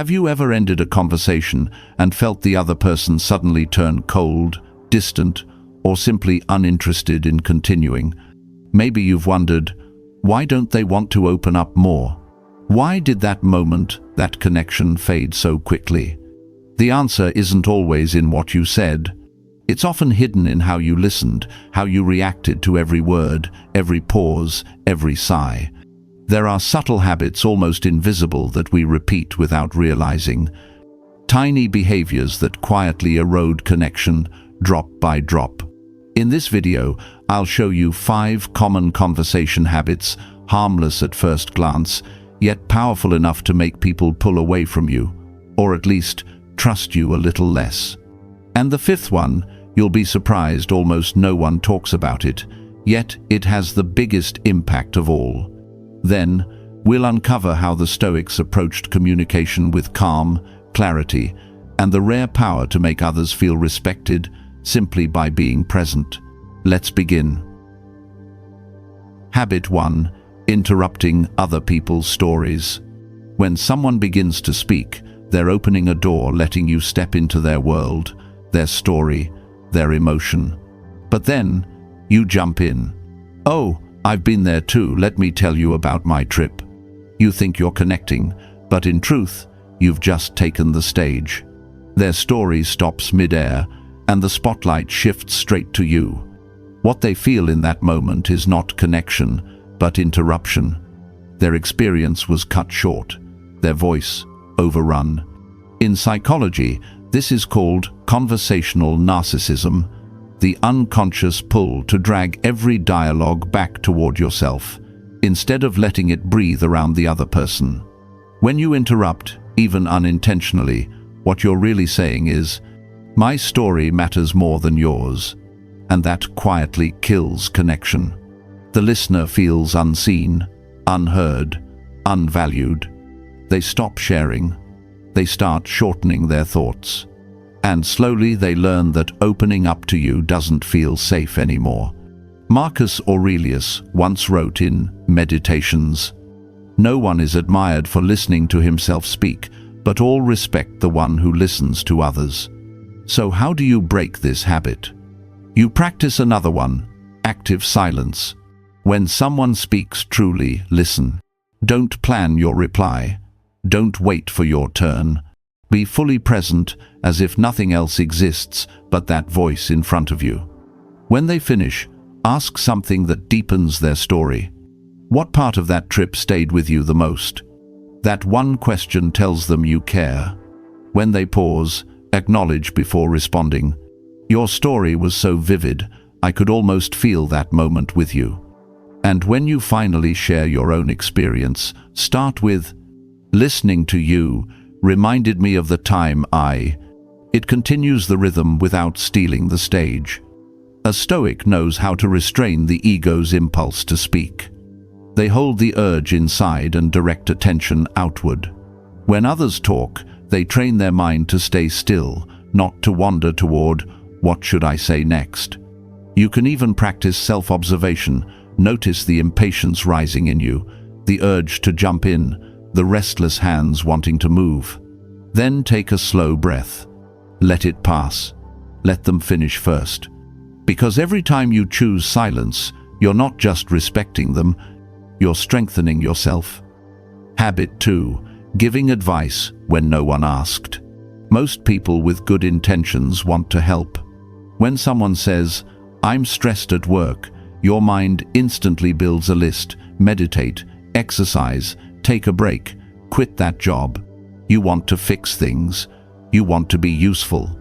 Have you ever ended a conversation and felt the other person suddenly turn cold, distant, or simply uninterested in continuing? Maybe you've wondered, why don't they want to open up more? Why did that moment, that connection fade so quickly? The answer isn't always in what you said. It's often hidden in how you listened, how you reacted to every word, every pause, every sigh. There are subtle habits almost invisible that we repeat without realizing. Tiny behaviors that quietly erode connection, drop by drop. In this video, I'll show you 5 common conversation habits, harmless at first glance, yet powerful enough to make people pull away from you, or at least trust you a little less. And the 5th one, you'll be surprised almost no one talks about it, yet it has the biggest impact of all. Then, we'll uncover how the Stoics approached communication with calm, clarity, and the rare power to make others feel respected simply by being present. Let's begin. Habit 1. Interrupting other people's stories. When someone begins to speak, they're opening a door, letting you step into their world, their story, their emotion. But then, you jump in. "Oh, I've been there too, let me tell you about my trip." You think you're connecting, but in truth, you've just taken the stage. Their story stops mid-air, and the spotlight shifts straight to you. What they feel in that moment is not connection, but interruption. Their experience was cut short, their voice overrun. In psychology, this is called conversational narcissism, the unconscious pull to drag every dialogue back toward yourself, instead of letting it breathe around the other person. When you interrupt, even unintentionally, what you're really saying is, "My story matters more than yours," and that quietly kills connection. The listener feels unseen, unheard, unvalued. They stop sharing. They start shortening their thoughts. And slowly they learn that opening up to you doesn't feel safe anymore. Marcus Aurelius once wrote in Meditations, "No one is admired for listening to himself speak, but all respect the one who listens to others." So how do you break this habit? You practice another one, active silence. When someone speaks, truly listen. Don't plan your reply. Don't wait for your turn. Be fully present, as if nothing else exists but that voice in front of you. When they finish, ask something that deepens their story. What part of that trip stayed with you the most? That one question tells them you care. When they pause, acknowledge before responding. "Your story was so vivid, I could almost feel that moment with you." And when you finally share your own experience, start with, "Listening to you reminded me of the time I..." It continues the rhythm without stealing the stage. A Stoic knows how to restrain the ego's impulse to speak. They hold the urge inside and direct attention outward. When others talk, they train their mind to stay still, not to wander toward, "What should I say next?" You can even practice self-observation. Notice the impatience rising in you, the urge to jump in, the restless hands wanting to move. Then take a slow breath. Let it pass. Let them finish first. Because every time you choose silence, you're not just respecting them, you're strengthening yourself. Habit 2. Giving advice when no one asked. Most people with good intentions want to help. When someone says, "I'm stressed at work," your mind instantly builds a list. Meditate, exercise, take a break, quit that job. You want to fix things. You want to be useful.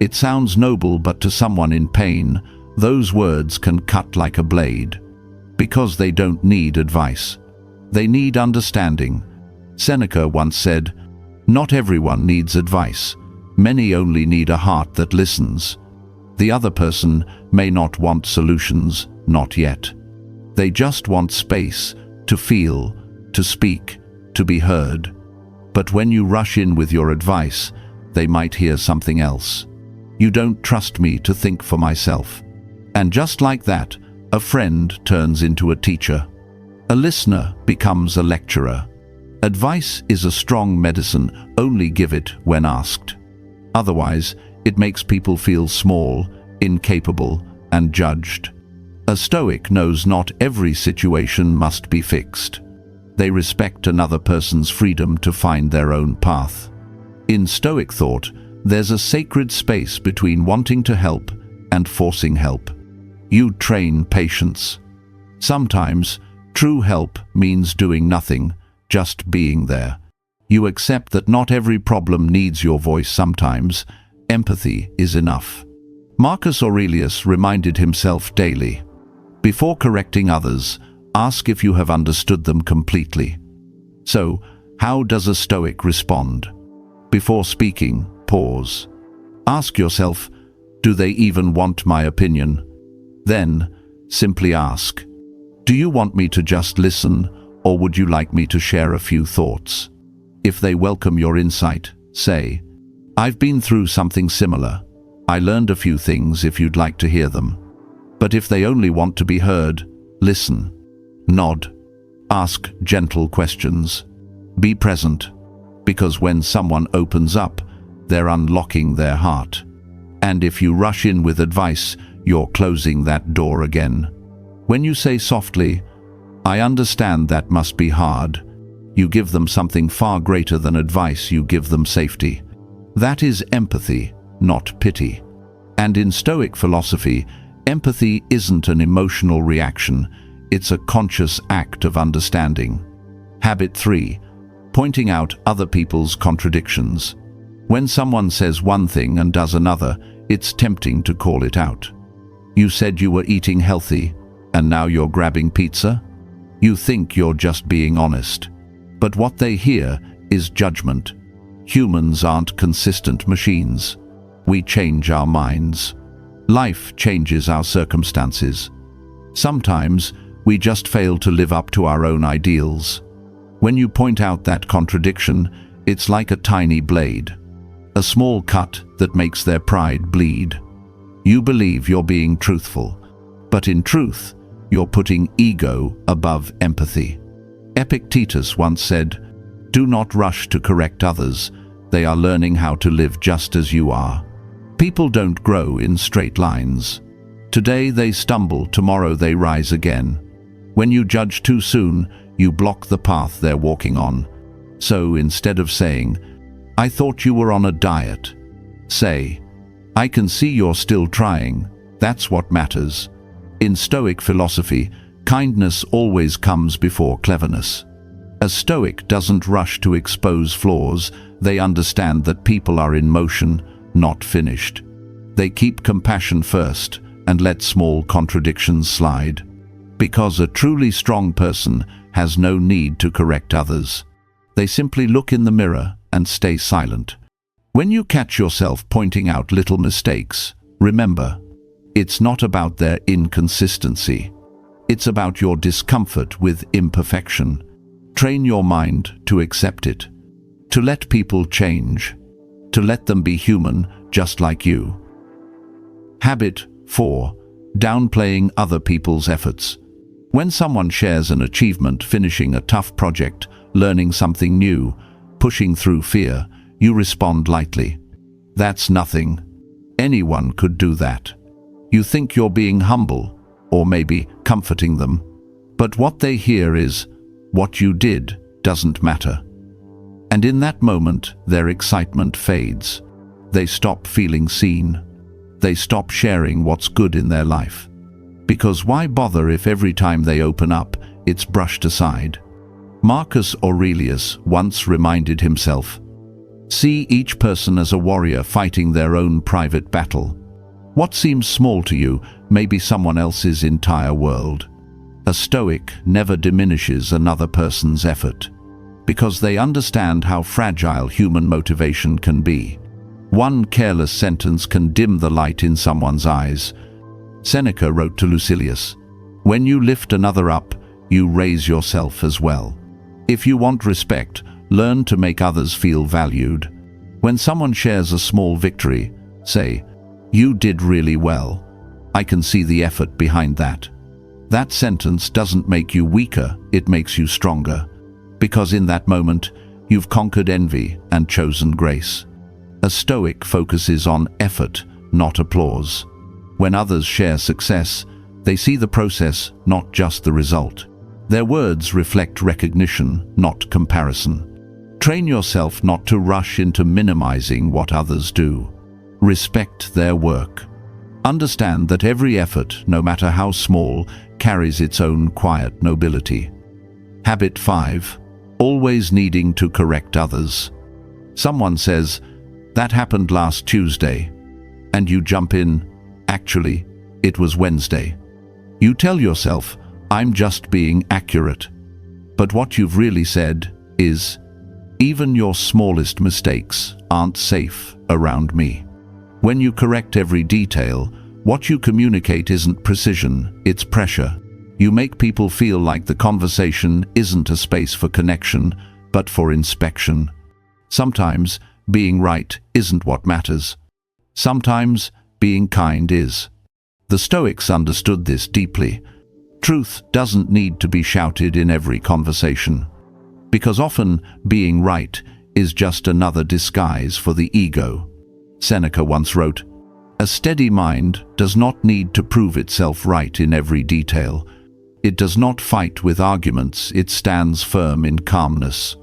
It sounds noble, but to someone in pain, those words can cut like a blade. Because they don't need advice. They need understanding. Seneca once said, "Not everyone needs advice. Many only need a heart that listens." The other person may not want solutions, not yet. They just want space to feel, to speak, to be heard. But when you rush in with your advice, they might hear something else. "You don't trust me to think for myself." And just like that, a friend turns into a teacher. A listener becomes a lecturer. Advice is a strong medicine, only give it when asked. Otherwise, it makes people feel small, incapable, and judged. A Stoic knows not every situation must be fixed. They respect another person's freedom to find their own path. In Stoic thought, there's a sacred space between wanting to help and forcing help. You train patience. Sometimes, true help means doing nothing, just being there. You accept that not every problem needs your voice sometimes. Empathy is enough. Marcus Aurelius reminded himself daily, before correcting others, ask if you have understood them completely. So, how does a Stoic respond? Before speaking, pause. Ask yourself, do they even want my opinion? Then, simply ask, do you want me to just listen, or would you like me to share a few thoughts? If they welcome your insight, say, I've been through something similar. I learned a few things if you'd like to hear them. But if they only want to be heard, listen. Nod. Ask gentle questions. Be present, because when someone opens up, they're unlocking their heart. And if you rush in with advice, you're closing that door again. When you say softly, I understand that must be hard, you give them something far greater than advice, you give them safety. That is empathy, not pity. And in Stoic philosophy, empathy isn't an emotional reaction, it's a conscious act of understanding. Habit 3. Pointing out other people's contradictions. When someone says one thing and does another, it's tempting to call it out. You said you were eating healthy, and now you're grabbing pizza? You think you're just being honest. But what they hear is judgment. Humans aren't consistent machines. We change our minds. Life changes our circumstances. Sometimes, we just fail to live up to our own ideals. When you point out that contradiction, it's like a tiny blade. A small cut that makes their pride bleed. You believe you're being truthful, but in truth, you're putting ego above empathy. Epictetus once said, do not rush to correct others. They are learning how to live just as you are. People don't grow in straight lines. Today they stumble, tomorrow they rise again. When you judge too soon, you block the path they're walking on. So instead of saying, I thought you were on a diet, say, I can see you're still trying. That's what matters. In Stoic philosophy, kindness always comes before cleverness. A Stoic doesn't rush to expose flaws. They understand that people are in motion, not finished. They keep compassion first and let small contradictions slide. Because a truly strong person has no need to correct others. They simply look in the mirror and stay silent. When you catch yourself pointing out little mistakes, remember, it's not about their inconsistency. It's about your discomfort with imperfection. Train your mind to accept it, to let people change, to let them be human just like you. Habit 4. Downplaying other people's efforts. When someone shares an achievement, finishing a tough project, learning something new, pushing through fear, you respond lightly. That's nothing. Anyone could do that. You think you're being humble, or maybe comforting them. But what they hear is, what you did doesn't matter. And in that moment, their excitement fades. They stop feeling seen. They stop sharing what's good in their life. Because why bother if every time they open up, it's brushed aside? Marcus Aurelius once reminded himself, see each person as a warrior fighting their own private battle. What seems small to you may be someone else's entire world. A Stoic never diminishes another person's effort, because they understand how fragile human motivation can be. One careless sentence can dim the light in someone's eyes. Seneca wrote to Lucilius, when you lift another up, you raise yourself as well. If you want respect, learn to make others feel valued. When someone shares a small victory, say, you did really well. I can see the effort behind that. That sentence doesn't make you weaker, it makes you stronger. because in that moment, you've conquered envy and chosen grace. A Stoic focuses on effort, not applause. When others share success, they see the process, not just the result. Their words reflect recognition, not comparison. Train yourself not to rush into minimizing what others do. Respect their work. Understand that every effort, no matter how small, carries its own quiet nobility. Habit 5. Always needing to correct others. Someone says, "That happened last Tuesday," and you jump in, "Actually, it was Wednesday." You tell yourself, "I'm just being accurate." But what you've really said is, "Even your smallest mistakes aren't safe around me." When you correct every detail, what you communicate isn't precision, it's pressure. You make people feel like the conversation isn't a space for connection, but for inspection. Sometimes, being right isn't what matters. Sometimes, being kind is. The Stoics understood this deeply. Truth doesn't need to be shouted in every conversation, because often being right is just another disguise for the ego. Seneca once wrote, "A steady mind does not need to prove itself right in every detail. It does not fight with arguments, it stands firm in calmness."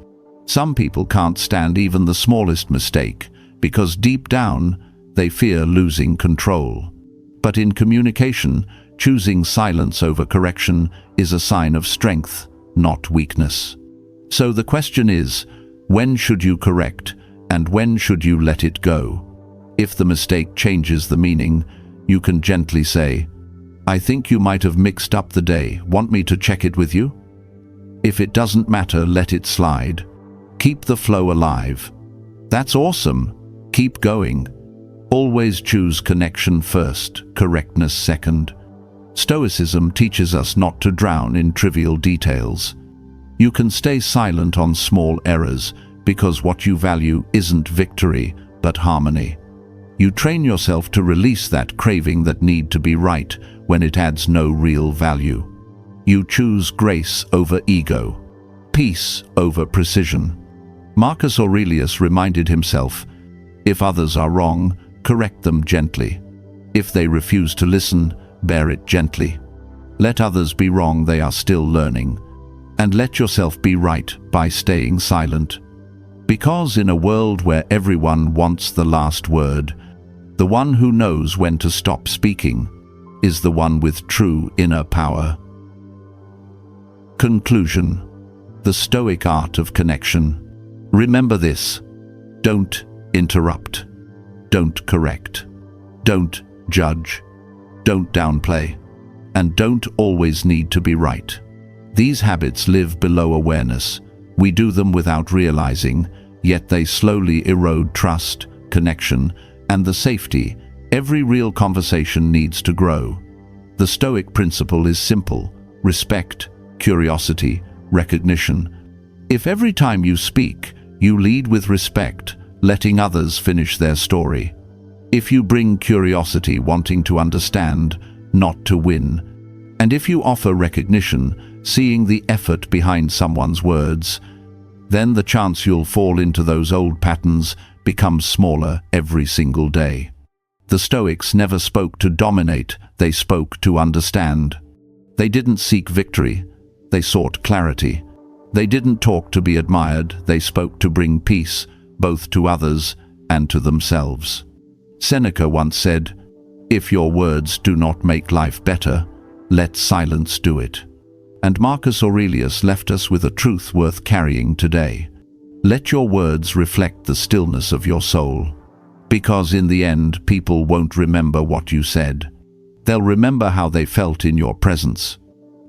Some people can't stand even the smallest mistake, because deep down, they fear losing control. But in communication, choosing silence over correction is a sign of strength, not weakness. So the question is, when should you correct, and when should you let it go? If the mistake changes the meaning, you can gently say, "I think you might have mixed up the day. Want me to check it with you?" If it doesn't matter, let it slide. Keep the flow alive. "That's awesome. Keep going." Always choose connection first, correctness second. Stoicism teaches us not to drown in trivial details. You can stay silent on small errors because what you value isn't victory, but harmony. You train yourself to release that craving that need to be right when it adds no real value. You choose grace over ego, peace over precision. Marcus Aurelius reminded himself, "If others are wrong, correct them gently. If they refuse to listen, bear it gently. Let others be wrong, they are still learning. And let yourself be right by staying silent." Because in a world where everyone wants the last word, the one who knows when to stop speaking is the one with true inner power. Conclusion. The Stoic art of connection. Remember this: don't interrupt, don't correct, don't judge, don't downplay, and don't always need to be right. These habits live below awareness. We do them without realizing, yet they slowly erode trust, connection, and the safety every real conversation needs to grow. The Stoic principle is simple: respect, curiosity, recognition. If every time you speak, you lead with respect, letting others finish their story. If you bring curiosity, wanting to understand, not to win. And if you offer recognition, seeing the effort behind someone's words, then the chance you'll fall into those old patterns becomes smaller every single day. The Stoics never spoke to dominate, they spoke to understand. They didn't seek victory, they sought clarity. They didn't talk to be admired, they spoke to bring peace, both to others and to themselves. Seneca once said, "If your words do not make life better, let silence do it." And Marcus Aurelius left us with a truth worth carrying today. Let your words reflect the stillness of your soul. Because in the end, people won't remember what you said. They'll remember how they felt in your presence.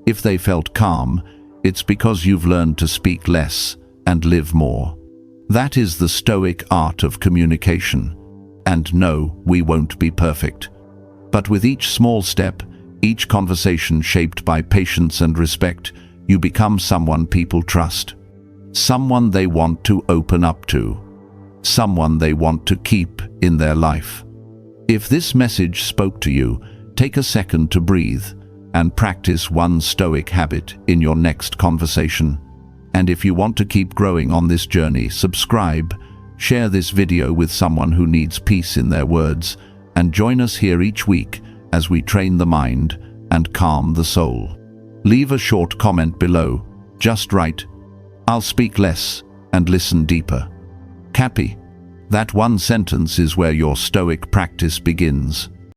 If they felt calm, it's because you've learned to speak less and live more. That is the Stoic art of communication. And no, we won't be perfect. But with each small step, each conversation shaped by patience and respect, you become someone people trust. Someone they want to open up to. Someone they want to keep in their life. If this message spoke to you, take a second to breathe and practice one Stoic habit in your next conversation. And if you want to keep growing on this journey, subscribe, share this video with someone who needs peace in their words, and join us here each week as we train the mind and calm the soul. Leave a short comment below. Just write, "I'll speak less and listen deeper." Capi. That one sentence is where your Stoic practice begins.